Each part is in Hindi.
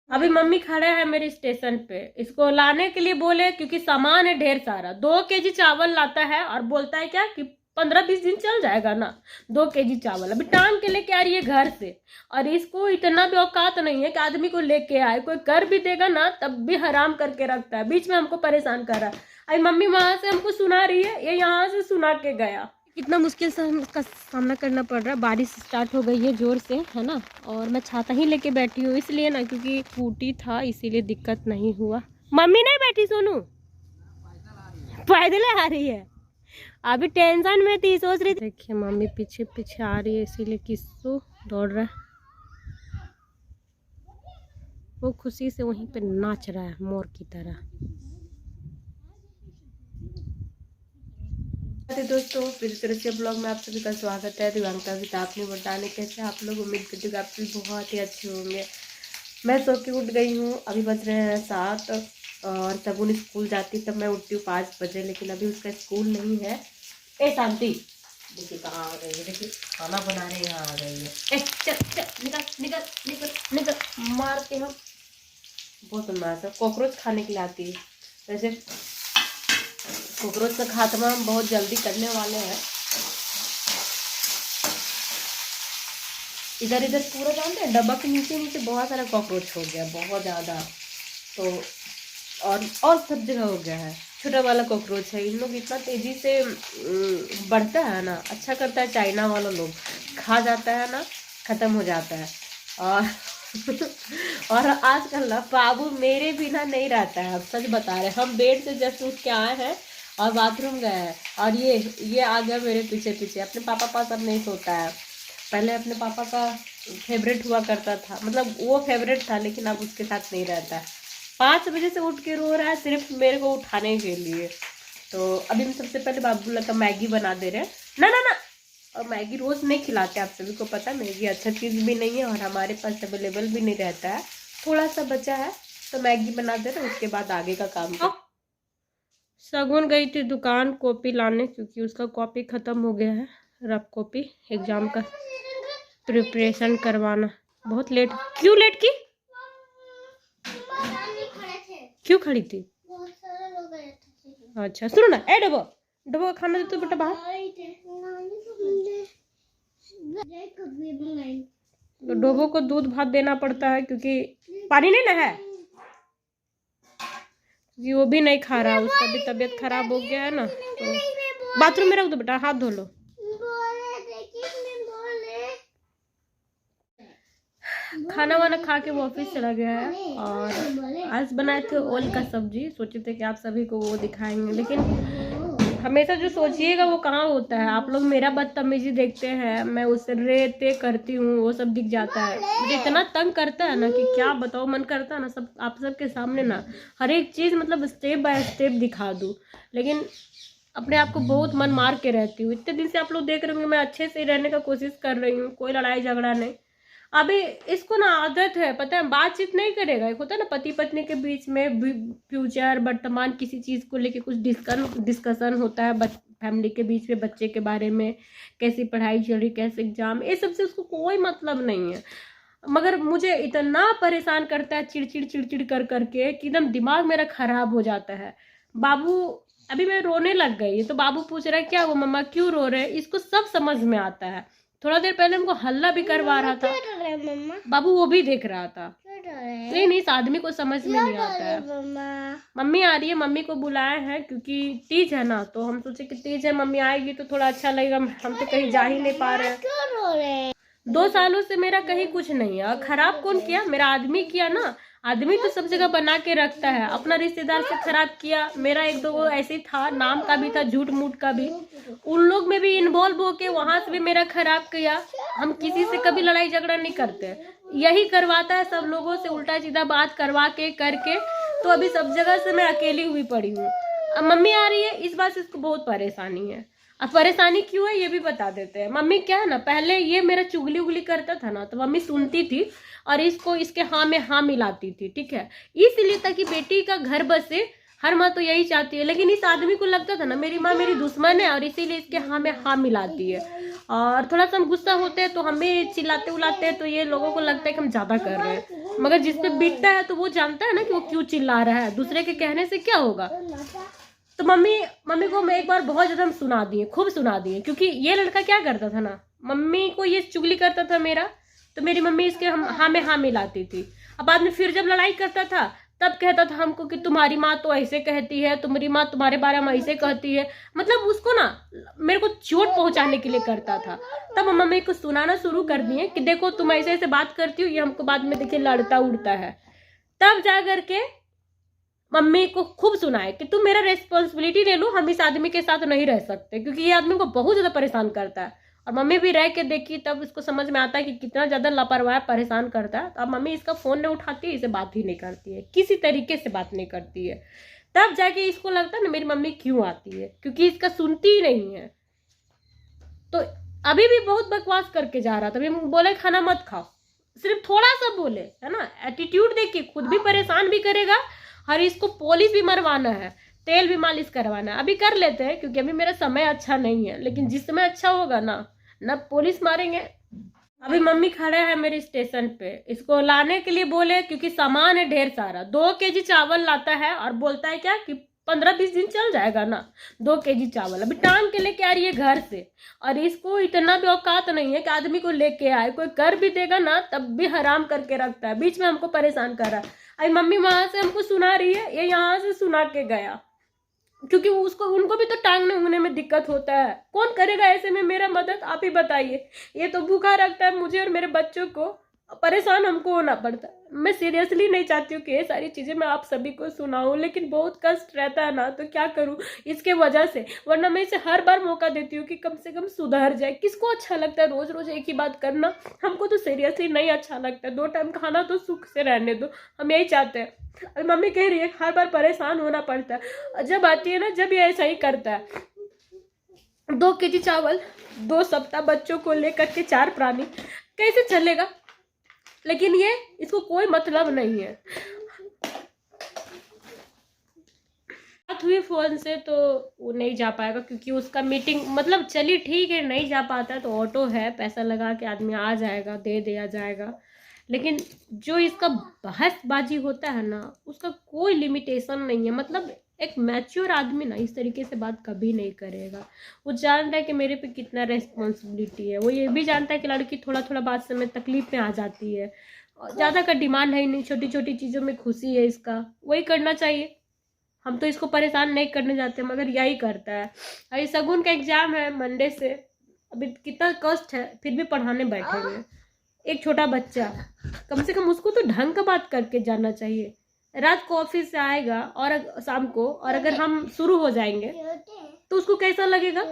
अभी मम्मी खड़े हैं मेरे स्टेशन पे, इसको लाने के लिए बोले क्योंकि सामान है ढेर सारा। 2 केजी चावल लाता है और बोलता है क्या कि 15-20 दिन चल जाएगा ना। 2 केजी चावल अभी टांग के लेके आ रही है घर से, और इसको इतना भी औकात नहीं है कि आदमी को लेके आए। कोई कर भी देगा ना तब भी हराम करके रखता है, बीच में हमको परेशान कर रहा है। अभी मम्मी वहां से हमको सुना रही है, ये यहाँ से सुना के गया। कितना मुश्किल से हम इसका सामना करना पड़ रहा है। बारिश स्टार्ट हो गई है जोर से, है ना। और मैं छाता ही लेके बैठी हूँ इसलिए ना, क्योंकि स्कूटी था इसीलिए दिक्कत नहीं हुआ। मम्मी नहीं बैठी सोनू, पैदल आ रही है। अभी टेंशन में थी, सोच रही थी। देखिए मम्मी पीछे पीछे आ रही है, इसीलिए किस्सू दौड़ रहा है। वो खुशी से वहीं पे नाच रहा है मोर की तरह। दोस्तों फिर तरह से ब्लॉग में आप सभी का स्वागत है। दिव्यांका विता आपने बताने कैसे आप लोग, उम्मीद करते हो आप लोग बहुत ही अच्छे होंगे। मैं सो के उठ गई हूँ, अभी बज रहे हैं 7 और सगुन स्कूल जाती तब मैं उठती हूँ 5 बजे, लेकिन अभी उसका स्कूल नहीं है। ए शांति देखिए कहाँ आ गई है, देखिए खाना बना रहे यहाँ आ गई है। ए चल चल निकल निकल निकल निकल, मारते हम बहुत मार। कॉकरोच खाने के लिए आती है। वैसे कॉकरोच का खात्मा हम बहुत जल्दी करने वाले हैं। इधर इधर पूरा जानते हैं डब्बा के नीचे नीचे बहुत सारा कॉकरोच हो गया, बहुत ज़्यादा। तो और सब जगह हो गया है। छोटा वाला कॉकरोच है, इन लोग इतना तेज़ी से बढ़ता है ना, अच्छा करता है चाइना वाला लोग, खा जाता है ना, ख़त्म हो जाता है। और और आजकल ना बाबू मेरे बिना नहीं रहता है, अब सच बता रहे। हम बेड से जस्ट उठ के आए हैं और बाथरूम गए हैं और ये आ गया मेरे पीछे पीछे। अपने पापा पास अब नहीं सोता है, पहले अपने पापा का फेवरेट हुआ करता था, मतलब वो फेवरेट था, लेकिन अब उसके साथ नहीं रहता है। 5 बजे से उठ के रो रहा है सिर्फ मेरे को उठाने के लिए। तो अभी हम सबसे पहले बाबूला का मैगी बना दे रहे हैं। ना ना ना, और मैगी रोज़ नहीं खिलाते, आप सभी को पता है मैगी अच्छा चीज़ भी नहीं है और हमारे पास अवेलेबल भी नहीं रहता है। थोड़ा सा बचा है तो मैगी बना दे रहे, उसके बाद आगे का काम। सगुन गई थी दुकान कॉपी लाने, क्योंकि उसका कॉपी ख़त्म हो गया है, रफ कॉपी एग्ज़ाम का प्रिपरेशन करवाना। बहुत लेट, क्यों लेट की, क्यों खड़ी थी? अच्छा सुनो ना, ए डबो डबो खाना दे तो बेटा बाहर। तो डोबो को दूध भात देना पड़ता है क्योंकि पानी नहीं ना है, क्योंकि वो भी नहीं खा रहा, उसका भी तबीयत खराब हो गया है ना। तो बाथरूम में रख दो बेटा, हाथ धो लो। खाना वाना खा के वो ऑफिस चला गया है। और आज बनाए थे ओल का सब्जी, सोचे थे कि आप सभी को वो दिखाएंगे, लेकिन हमेशा जो सोचिएगा वो कहाँ होता है। आप लोग मेरा बदतमीजी देखते हैं, मैं उससे रेते करती हूँ, वो सब दिख जाता है। मुझे इतना तंग करता है ना कि क्या बताओ, मन करता है ना सब आप सबके सामने ना हर एक चीज़ मतलब स्टेप बाय स्टेप दिखा दूँ, लेकिन अपने आप को बहुत मन मार के रहती हूँ। इतने दिन से आप लोग देख रहे होंगे मैं अच्छे से रहने का कोशिश कर रही हूँ, कोई लड़ाई झगड़ा नहीं। अभी इसको ना आदत है, पता है, बातचीत नहीं करेगा। एक होता है ना पति पत्नी के बीच में फ्यूचर वर्तमान किसी चीज़ को लेके कुछ डिस्कशन होता है, फैमिली के बीच में बच्चे के बारे में, कैसी पढ़ाई चल रही, कैसे एग्जाम, ये सब से उसको कोई मतलब नहीं है। मगर मुझे इतना परेशान करता है चिड़चिड़ चिड़चिड़ कर करके कि एकदम दिमाग मेरा खराब हो जाता है। बाबू अभी मैं रोने लग गई तो बाबू पूछ रहा है क्या वो मम्मा क्यों रो रहे हैं, इसको सब समझ में आता है। थोड़ा देर पहले हमको हल्ला भी करवा रहा था बाबू, वो भी देख रहा था। नहीं इस आदमी को समझ में नहीं आता है। मम्मी आ रही है, मम्मी को बुलाए हैं क्योंकि तीज है ना, तो हम सोचे कि तीज है, मम्मी आएगी तो थोड़ा अच्छा लगेगा। हम तो कहीं जा ही नहीं पा रहे हैं। 2 सालों से मेरा कहीं कुछ नहीं है, और खराब कौन किया, मेरा आदमी किया ना। आदमी तो सब जगह बना के रखता है, अपना रिश्तेदार से खराब किया। मेरा 1-2 ऐसे ही था, नाम का भी था, झूठ मूठ का भी, उन लोग में भी इन्वॉल्व होके वहां से भी मेरा खराब किया। हम किसी से कभी लड़ाई झगड़ा नहीं करते, यही करवाता है सब लोगों से उल्टा सीधा बात करवा के करके। तो अभी सब जगह से मैं अकेली हुई पड़ी हूँ। अब मम्मी आ रही है, इस बात से इसको बहुत परेशानी है। अब परेशानी क्यों है ये भी बता देते हैं। मम्मी क्या है ना, पहले ये मेरा चुगली उगली करता था ना, तो मम्मी सुनती थी और इसको इसके हाँ में हाँ मिलाती थी, ठीक है, इसलिए ताकि बेटी का घर बसे हर माँ तो यही चाहती है, लेकिन इस आदमी को लगता था ना मेरी माँ मेरी दुश्मन है और इसीलिए इसके हाँ में हाँ मिलाती है। और थोड़ा सा हम गुस्सा होते हैं तो हमें चिल्लाते उलाते हैं, तो ये लोगों को लगता है कि हम ज़्यादा कर रहे हैं, मगर जिस पे बीतता है तो वो जानता है ना कि वो क्यों चिल्ला रहा है, दूसरे के कहने से क्या होगा। तो मम्मी को मैं एक बार बहुत ज़्यादा हम सुना दिए, खूब सुना दिए, क्योंकि ये लड़का क्या करता था ना, मम्मी को ये चुगली करता था मेरा, तो मेरी मम्मी इसके हम हाँ में हाँ मिलाती थी। अब बाद में फिर जब लड़ाई करता था तब कहता था हमको कि तुम्हारी माँ तो ऐसे कहती है, तुम्हारी माँ तुम्हारे बारे में ऐसे कहती है, मतलब उसको ना मेरे को चोट पहुंचाने के लिए करता था। तब मम्मी को सुनाना शुरू कर दिए कि देखो तुम ऐसे ऐसे बात करती हो, ये हमको बाद में देखिए लड़ता उड़ता है। तब जा करके मम्मी को खूब सुनाए कि तुम मेरा रेस्पॉन्सिबिलिटी ले लो, हम इस आदमी के साथ नहीं रह सकते, क्योंकि ये आदमी को बहुत ज्यादा परेशान करता है। और मम्मी भी रह के देखी तब उसको समझ में आता है कि कितना ज्यादा लापरवाह परेशान करता है। तो अब मम्मी इसका फोन नहीं उठाती है, इसे बात ही नहीं करती है, किसी तरीके से बात नहीं करती है। तब जाके इसको लगता है ना मेरी मम्मी क्यों आती है, क्योंकि इसका सुनती ही नहीं है। तो अभी भी बहुत बकवास करके जा रहा था, अभी बोले खाना मत खाओ, सिर्फ थोड़ा सा बोले, है ना, एटीट्यूड देखिए, खुद भी परेशान भी करेगा और इसको पॉलिश भी मरवाना है, तेल भी मालिश करवाना है। अभी कर लेते हैं क्योंकि अभी मेरा समय अच्छा नहीं है, लेकिन जिस समय अच्छा होगा ना पॉलिश मारेंगे। अभी मम्मी खड़े हैं मेरे स्टेशन पे, इसको लाने के लिए बोले, क्योंकि सामान है ढेर सारा। 2 केजी चावल लाता है और बोलता है क्या कि 15-20 दिन चल जाएगा ना। 2 केजी चावल अभी टांग के लेके आ रही है घर से, और इसको इतना भी औकात नहीं है कि आदमी को लेके आए, कोई कर भी देगा ना तब भी हराम करके रखता है, बीच में हमको परेशान कर रहा है। अभी मम्मी वहां से हमको सुना रही है, ये यहाँ से सुना के गया, क्योंकि उसको उनको भी तो टांगने उंगने में दिक्कत होता है, कौन करेगा ऐसे में मेरा मदद, आप ही बताइए। ये तो भूखा रखता है मुझे और मेरे बच्चों को, परेशान हमको होना पड़ता है। मैं सीरियसली नहीं चाहती हूँ कि ये सारी चीजें मैं आप सभी को सुनाऊं, लेकिन बहुत कष्ट रहता है ना, तो क्या करूं इसके वजह से। वरना मैं इसे हर बार मौका देती हूँ कि कम से कम सुधर जाए। किसको अच्छा लगता है रोज रोज एक ही बात करना, हमको तो सीरियसली नहीं अच्छा लगता है। 2 टाइम खाना तो सुख से रहने दो, हम यही चाहते हैं। और मम्मी कह रही है हर बार परेशान होना पड़ता है, जब आती है ना जब ये ऐसा ही करता है। 2 केजी चावल, 2 सप्ताह बच्चों को लेकर के 4 प्राणी, कैसे चलेगा। लेकिन ये इसको कोई मतलब नहीं है। बात हुई फोन से तो वो नहीं जा पाएगा, क्योंकि उसका मीटिंग, मतलब चलिए ठीक है नहीं जा पाता है तो ऑटो है, पैसा लगा के आदमी आ जाएगा, दे दिया जाएगा। लेकिन जो इसका बहसबाजी होता है ना, उसका कोई लिमिटेशन नहीं है। मतलब एक मैच्योर आदमी ना इस तरीके से बात कभी नहीं करेगा। वो जानता है कि मेरे पे कितना रेस्पॉन्सिबिलिटी है, वो ये भी जानता है कि लड़की थोड़ा थोड़ा बात से में तकलीफ में आ जाती है, ज़्यादा का डिमांड है ही नहीं, छोटी छोटी चीज़ों में खुशी है इसका, वही करना चाहिए। हम तो इसको परेशान नहीं करने जाते, मगर यही करता है। अभी शगुन का एग्जाम है मंडे से, अभी कितना कष्ट है फिर भी पढ़ाने बैठे हुए। एक छोटा बच्चा, कम से कम उसको तो ढंग का बात करके जाना चाहिए। रात को ऑफिस से आएगा और शाम को, और अगर हम शुरू हो जाएंगे तो उसको कैसा लगेगा।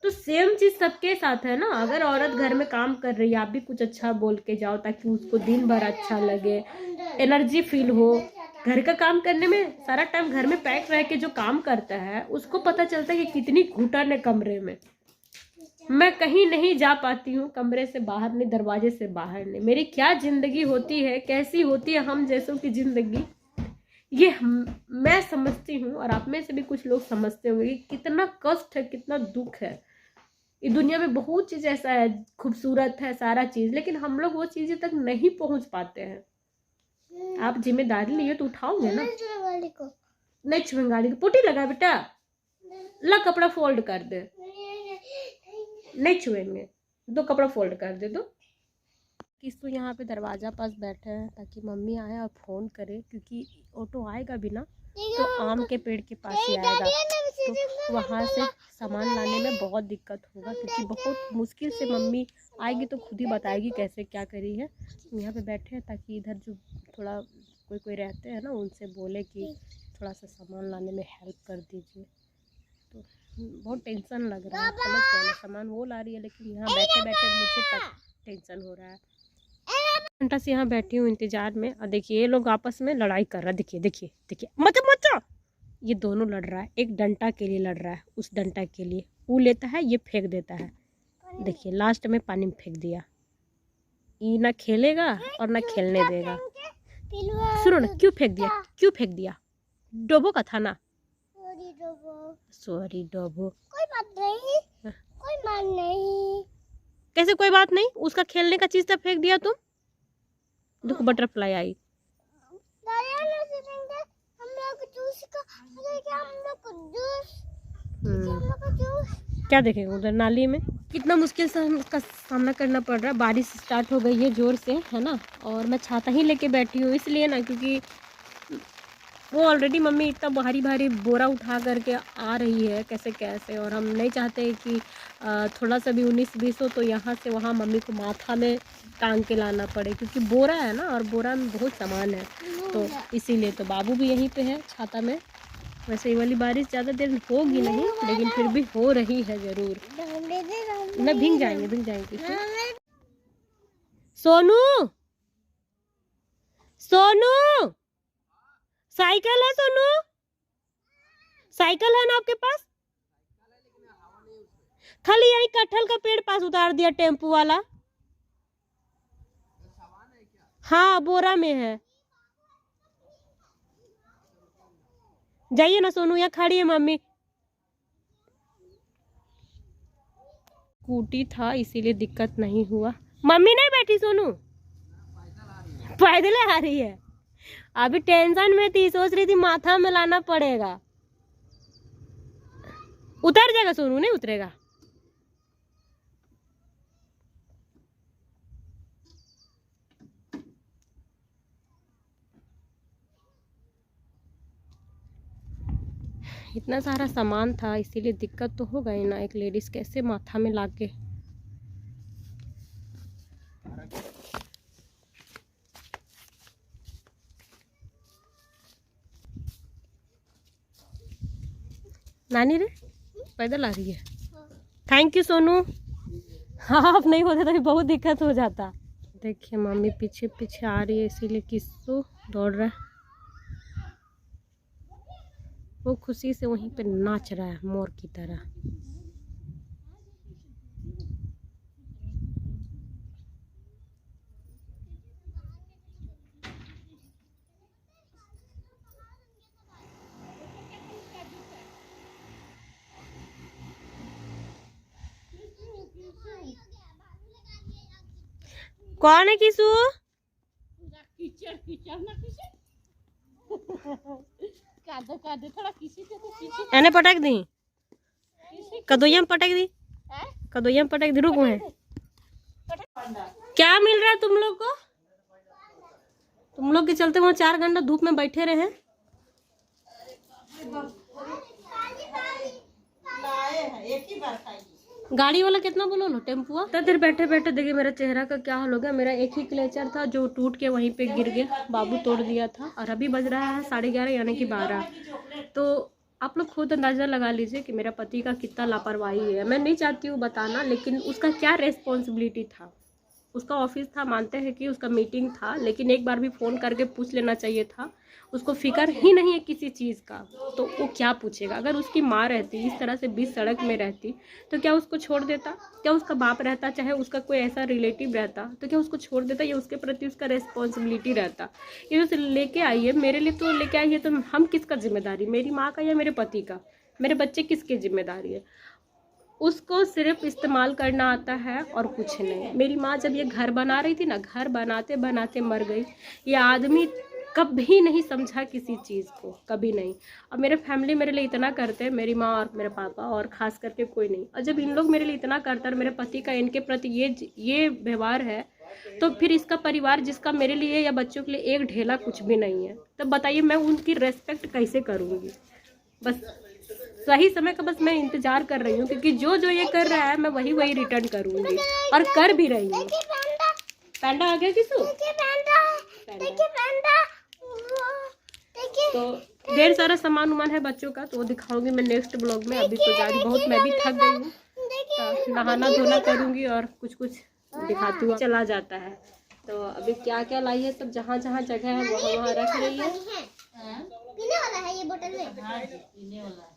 तो सेम चीज सबके साथ है ना। अगर औरत घर में काम कर रही है, आप भी कुछ अच्छा बोल के जाओ ताकि उसको दिन भर अच्छा लगे, एनर्जी फील हो। घर का काम करने में, सारा टाइम घर में पैक रह के जो काम करता है उसको पता चलता है कि कितनी घुटन है कमरे में। मैं कहीं नहीं जा पाती हूँ, कमरे से बाहर नहीं, दरवाजे से बाहर नहीं। मेरी क्या जिंदगी होती है, कैसी होती है हम जैसों की जिंदगी, ये मैं समझती हूँ, और आप में से भी कुछ लोग समझते होंगे कि कितना कष्ट है, कितना दुख है। इस दुनिया में बहुत चीज ऐसा है, खूबसूरत है सारा चीज, लेकिन हम लोग वो चीजें तक नहीं पहुंच पाते हैं। आप जिम्मेदारी लिए तो उठाओगे ना। नहीं छुएंगे गाड़ी को, पुटी लगा बेटा, ला कपड़ा फोल्ड कर दे, नहीं छुएंगे, 2 कपड़ा फोल्ड कर दे दो। किस तो यहाँ पे दरवाजा पास बैठे हैं ताकि मम्मी आए और फ़ोन करे, क्योंकि ऑटो आएगा भी ना तो आम के पेड़ के पास ही आएगा, तो वहाँ से सामान लाने में बहुत दिक्कत होगा, क्योंकि बहुत मुश्किल से मम्मी आएगी तो खुद ही बताएगी कैसे क्या करी है। यहाँ पे बैठे हैं ताकि इधर जो थोड़ा कोई रहते हैं ना उनसे बोले कि थोड़ा सा सामान लाने में हेल्प कर दीजिए। तो बहुत टेंशन लग रहा है, समझ गए ना, सामान वो ला रही है लेकिन यहाँ बैठे बैठे मुझे तक टेंशन हो रहा है। घंटा से यहाँ बैठी हूँ इंतजार में, और देखिए ये लोग आपस में लड़ाई कर रहा है। देखिए देखिए देखिए, मत ये दोनों लड़ रहा है, एक डंडा के लिए लड़ रहा है, उस डंडा के लिए वो लेता है, ये फेंक देता है। देखिए लास्ट में पानी में फेंक दिया। ये ना खेलेगा और ना खेलने देगा। सुनो ना, क्यों फेंक दिया, क्यों फेंक दिया, डोबो का था ना? Sorry sorry डोबो। कोई बात नहीं, कोई बात नहीं। कैसे कोई बात नहीं? उसका खेलने का चीज तो फेंक दिया तुम। देखो बटरफ्लाई आई। हम लोग जूस का, अरे क्या हम लोग जूस, हम्म, हम लोग जूस। क्या देखेंगे उधर नाली में? कितना मुश्किल से हम इसका सामना करना पड़ रहा है। बारिश स्टार्ट हो गई है जोर से, है ना। और मैं छाता ही लेके बैठी हूँ इसलिए ना, क्योंकि वो ऑलरेडी मम्मी इतना भारी भारी बोरा उठा करके आ रही है कैसे कैसे, और हम नहीं चाहते कि थोड़ा सा भी 19-20 हो तो यहाँ से वहाँ मम्मी को माथा में टांग के लाना पड़े, क्योंकि बोरा है ना और बोरा में बहुत सामान है। तो इसीलिए तो बाबू भी यहीं पे है छाता में। वैसे ये वाली बारिश ज़्यादा देर होगी नहीं, लेकिन फिर भी हो रही है ज़रूर। न भीग जाएंगे सोनू, सोनू, साइकिल है सोनू? साइकिल है ना आपके पास? खाली यही कटहल का पेड़ पास उतार दिया टेम्पू वाला। हाँ बोरा में है। जाइए ना सोनू, यहाँ खड़ी है मम्मी। स्कूटी था इसीलिए दिक्कत नहीं हुआ। मम्मी नहीं बैठी सोनू? पैदल आ रही है। अभी टेंशन में थी, सोच रही थी माथा में लाना पड़ेगा। उतर जाएगा सोनू, नहीं उतरेगा। इतना सारा सामान था इसीलिए दिक्कत तो हो गई ना। एक लेडीज कैसे माथा में लाके। नानी रे पैदल आ रही है। Thank you Sonu. हाँ आप नहीं होते तो बहुत दिक्कत हो जाता। देखिए मम्मी पीछे पीछे आ रही है इसीलिए किस्सू दौड़ रहा है। वो खुशी से वहीं पे नाच रहा है मोर की तरह। कौन है किसू? एने पटक दी, कदोइया में पटक दी, कदोइया में पटक दी। रुक है क्या मिल रहा है तुम लोग को? तुम लोग के चलते वहाँ 4 घंटा धूप में बैठे रहे हैं। गाड़ी वाला कितना बोलो लो, टेम्पुआ। तो देर बैठे बैठे देखिए मेरा चेहरा का क्या हाल हो गया। मेरा एक ही क्लेचर था जो टूट के वहीं पे गिर गया, बाबू तोड़ दिया था। और अभी बज रहा है 11:30 यानी कि 12। तो आप लोग खुद अंदाज़ा लगा लीजिए कि मेरा पति का कितना लापरवाही है। मैं नहीं चाहती हूँ बताना, लेकिन उसका क्या रेस्पॉन्सिबिलिटी था। उसका ऑफिस था, मानते हैं कि उसका मीटिंग था, लेकिन एक बार भी फ़ोन करके पूछ लेना चाहिए था। उसको फिक्र ही नहीं है किसी चीज़ का, तो वो क्या पूछेगा। अगर उसकी माँ रहती इस तरह से बीच सड़क में रहती तो क्या उसको छोड़ देता? क्या उसका बाप रहता, चाहे उसका कोई ऐसा रिलेटिव रहता, तो क्या उसको छोड़ देता? या उसके प्रति उसका रेस्पॉन्सिबिलिटी रहता? ये जो लेके आई है मेरे लिए, तो लेके आई है तो हम किसका जिम्मेदारी? मेरी माँ का या मेरे पति का? मेरे बच्चे किसकी जिम्मेदारी है? उसको सिर्फ इस्तेमाल करना आता है और कुछ नहीं। मेरी माँ जब ये घर बना रही थी ना, घर बनाते बनाते मर गई। ये आदमी कभी नहीं समझा किसी चीज़ को, कभी नहीं। अब मेरे फैमिली मेरे लिए इतना करते हैं, मेरी माँ और मेरे पापा, और ख़ास करके कोई नहीं। और जब इन लोग मेरे लिए इतना करते हैं और मेरे पति का इनके प्रति ये व्यवहार है, तो फिर इसका परिवार जिसका मेरे लिए या बच्चों के लिए एक ढेला कुछ भी नहीं है, तो बताइए मैं उनकी रेस्पेक्ट कैसे करूँगी? बस सही समय का बस मैं इंतजार कर रही हूँ, क्योंकि जो जो ये कर रहा है मैं वही वही रिटर्न करूँगी, और कर भी रही हूँ। पैंडा आ गया किसू? तो ढेर सारा सामान उमान है बच्चों का, तो वो दिखाऊंगी मैं नेक्स्ट ब्लॉग में। अभी तो जा रही, बहुत मैं भी थक गई हूँ, तो नहाना धोना करूँगी और कुछ कुछ दिखाती हूँ। चला जाता है। तो अभी क्या क्या लाई है सब, जहाँ जहाँ जगह है वहाँ वहाँ रख रही है। पीने वाला है ये बोतल में। हाँ जी, पीने वाला है।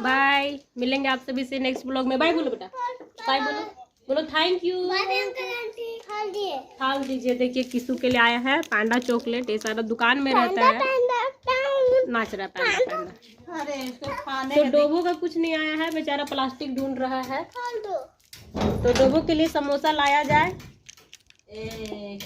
बाय, मिलेंगे आप सभी से नेक्स्ट ब्लॉग में। बाय बोलो बेटा, बाय बोलो, बोलो थैंक यू। थाल दीजिए। देखिए किसू के लिए आया है पांडा चॉकलेट, ये सारा दुकान में रहता है। नाच रहा है पैंदा पैंदा। अरे इसको खाने तो डोबो का कुछ नहीं आया है, बेचारा प्लास्टिक ढूंढ रहा है। खा दो। तो डोबो के लिए समोसा लाया जाए। ए